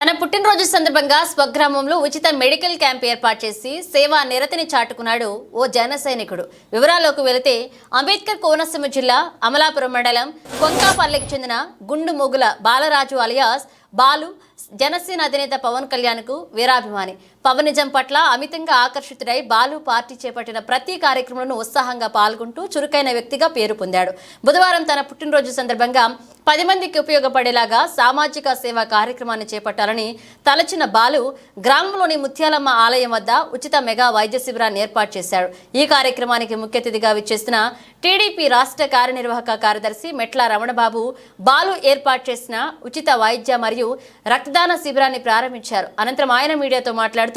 తన పుట్టినరోజు సందర్భంగా స్వగ్రామంలో ఉచిత మెడికల్ క్యాంప్ ఏర్పాటు చేసి సేవా నిరతిని చాటుకున్నాడు ఓ జన సైనికుడు. వివరాల్లోకి వెళితే అంబేద్కర్ కోనసీమ జిల్లా అమలాపురం మండలం కొంకాపల్లికి చెందిన గుండు మొగుల బాలరాజు అలియాస్ బాలు జనసేన అధినేత పవన్ కళ్యాణ్కు వీరాభిమాని. పవనిజం పట్ల అమితంగా ఆకర్షితుడై బాలు పార్టీ చేపట్టిన ప్రతి కార్యక్రమంలో ఉత్సాహంగా పాల్గొంటూ చురుకైన వ్యక్తిగా పేరు పొందాడు. బుధవారం తన పుట్టినరోజు సందర్భంగా 10 మందికి ఉపయోగపడేలాగా సామాజిక సేవా కార్యక్రమాన్ని చేపట్టాలని తలచిన బాలు గ్రామంలోని ముత్యాలమ్మ ఆలయం వద్ద ఉచిత మెగా వైద్య శిబిరాన్ని ఏర్పాటు చేశాడు. ఈ కార్యక్రమానికి ముఖ్య అతిథిగా విచ్చేసిన టీడీపీ రాష్ట్ర కార్యనిర్వాహక కార్యదర్శి మెట్ల రమణబాబు బాలు ఏర్పాటు చేసిన ఉచిత వైద్య మరియు రక్తదాన శిబిరాన్ని ప్రారంభించారు. అనంతరం ఆయన మీడియాతో మాట్లాడుతూ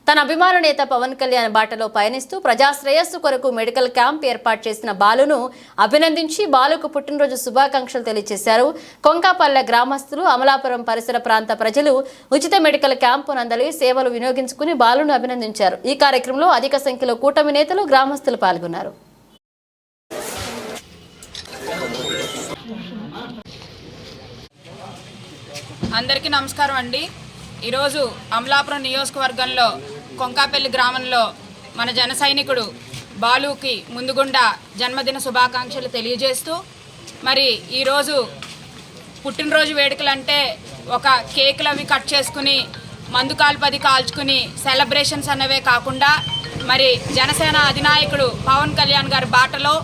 తన అభిమాన నేత పవన్ కళ్యాణ్ బాటలో పయనిస్తూ ప్రజా శ్రేయస్సు కొరకు మెడికల్ క్యాంప్ ఏర్పాటు చేసిన బాలును అభినందించి బాలుకు పుట్టినరోజు శుభాకాంక్షలు తెలియజేశారు. కొంకాపల్లె గ్రామస్తులు, అమలాపురం పరిసర ప్రాంత ప్రజలు ఉచిత మెడికల్ క్యాంపు నందలి సేవలు వినియోగించుకుని బాలును అభినందించారు. ఈ కార్యక్రమంలో అధిక సంఖ్యలో కూటమి నేతలు, గ్రామస్తులు పాల్గొన్నారు. అందరికీ నమస్కారం అండి. ఈరోజు అమలాపురం నియోజకవర్గంలో కొంకాపల్లి గ్రామంలో మన జన సైనికుడు బాలుకి ముందుగుండా జన్మదిన శుభాకాంక్షలు తెలియజేస్తూ, మరి ఈరోజు పుట్టినరోజు వేడుకలు అంటే ఒక కేకులు అవి కట్ చేసుకుని మందుకాలు 10 కాల్చుకుని సెలబ్రేషన్స్ అన్నవే కాకుండా మరి జనసేన అధినాయకుడు పవన్ కళ్యాణ్ గారి బాటలో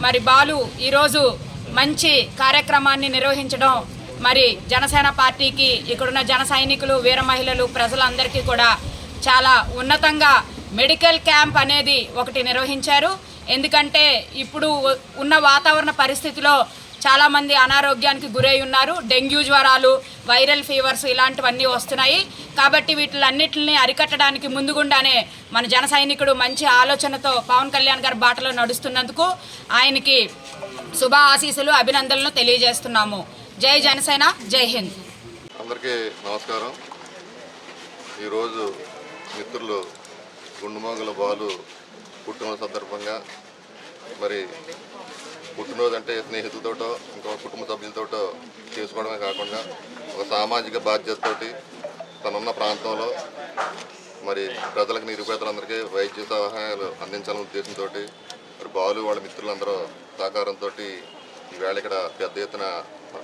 మరి బాలు ఈరోజు మంచి కార్యక్రమాన్ని నిర్వహించడం మరి జనసేన పార్టీకి, ఇక్కడున్న జన సైనికులు, వీర మహిళలు, ప్రజలందరికీ కూడా చాలా ఉన్నతంగా మెడికల్ క్యాంప్ అనేది ఒకటి నిర్వహించారు. ఎందుకంటే ఇప్పుడు ఉన్న వాతావరణ పరిస్థితిలో చాలామంది అనారోగ్యానికి గురై ఉన్నారు. డెంగ్యూ జ్వరాలు, వైరల్ ఫీవర్స్ ఇలాంటివన్నీ వస్తున్నాయి. కాబట్టి వీటిలన్నిటిని అరికట్టడానికి ముందుగుండానే మన జన సైనికుడు మంచి ఆలోచనతో పవన్ కళ్యాణ్ గారి బాటలో నడుస్తున్నందుకు ఆయనకి శుభ ఆశీస్సులు, అభినందనలు తెలియజేస్తున్నాము. జై జనసేన, జై హింద్. అందరికీ నమస్కారం. ఈరోజు మిత్రులు గుండుమోగుల బాలు పుట్టినరోజు సందర్భంగా మరి పుట్టినరోజు అంటే స్నేహితులతోటో ఇంకో కుటుంబ సభ్యులతోటో చేసుకోవడమే కాకుండా ఒక సామాజిక బాధ్యతతోటి తనున్న ప్రాంతంలో మరి ప్రజలకు, నిరుపేదలందరికీ వైద్య సహాయాలు అందించాలనే ఉద్దేశంతో మరి బాలు వాళ్ళ మిత్రులందరూ సహకారంతో ఈవేళ ఇక్కడ పెద్ద ఎత్తున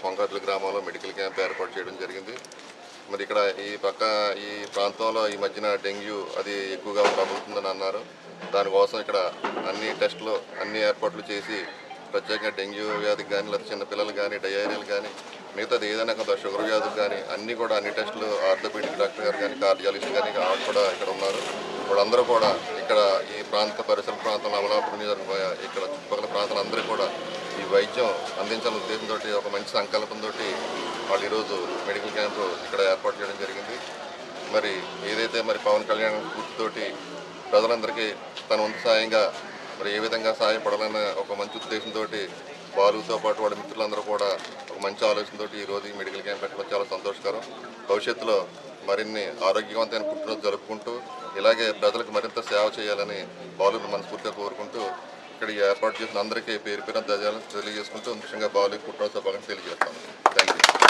కొంకాపల్లి గ్రామంలో మెడికల్ క్యాంప్ ఏర్పాటు చేయడం జరిగింది. మరి ఇక్కడ ఈ ప్రాంతంలో ఈ మధ్యన డెంగ్యూ అది ఎక్కువగా ప్రబలుతుందని అన్నారు. దానికోసం ఇక్కడ అన్ని టెస్టులు, అన్ని ఏర్పాట్లు చేసి ప్రత్యేకంగా డెంగ్యూ వ్యాధికి కానీ, లేదా చిన్నపిల్లలు కానీ, డయేరియాలు కానీ, మిగతాది ఏదైనా కొంత షుగర్ వ్యాధులు కానీ అన్ని టెస్టులు ఆర్థోపెడిక్ డాక్టర్ గారు కానీ, కార్డియాలజిస్ట్ కానీ ఆవిడ కూడా ఇక్కడ ఉన్నారు. వాళ్ళందరూ కూడా ఇక్కడ ఈ పరిసర ప్రాంతంలో అమలాపురం ఇక్కడ చుట్టుపక్కల ప్రాంతాలందరూ కూడా ఈ వైద్యం అందించాలనే ఉద్దేశంతో ఒక మంచి సంకల్పంతో వాళ్ళు ఈరోజు మెడికల్ క్యాంపు ఇక్కడ ఏర్పాటు చేయడం జరిగింది. మరి ఏదైతే మరి పవన్ కళ్యాణ్ పూర్తితోటి ప్రజలందరికీ తన వంతు సాయంగా మరి ఏ విధంగా సహాయపడాలనే ఒక మంచి ఉద్దేశంతో బాలుతో పాటు వాళ్ళ మిత్రులందరూ కూడా ఒక మంచి ఆలోచనతో ఈరోజు ఈ మెడికల్ క్యాంప్ పెట్టడం చాలా సంతోషకరం. భవిష్యత్తులో మరిన్ని ఆరోగ్యవంతమైన పుట్టినరోజు జరుపుకుంటూ ఇలాగే ప్రజలకు మరింత సేవ చేయాలని బాలుని మనస్ఫూర్తిగా కోరుకుంటూ ఇక్కడ ఏర్పాటు చేసిన అందరికీ పేరు పేరున ధన్యవాదాలు తెలియజేసుకుంటూ ముఖ్యంగా బాలుకి పుట్టినరోజు శుభాకాంక్షలు తెలియజేస్తాను. Thank you.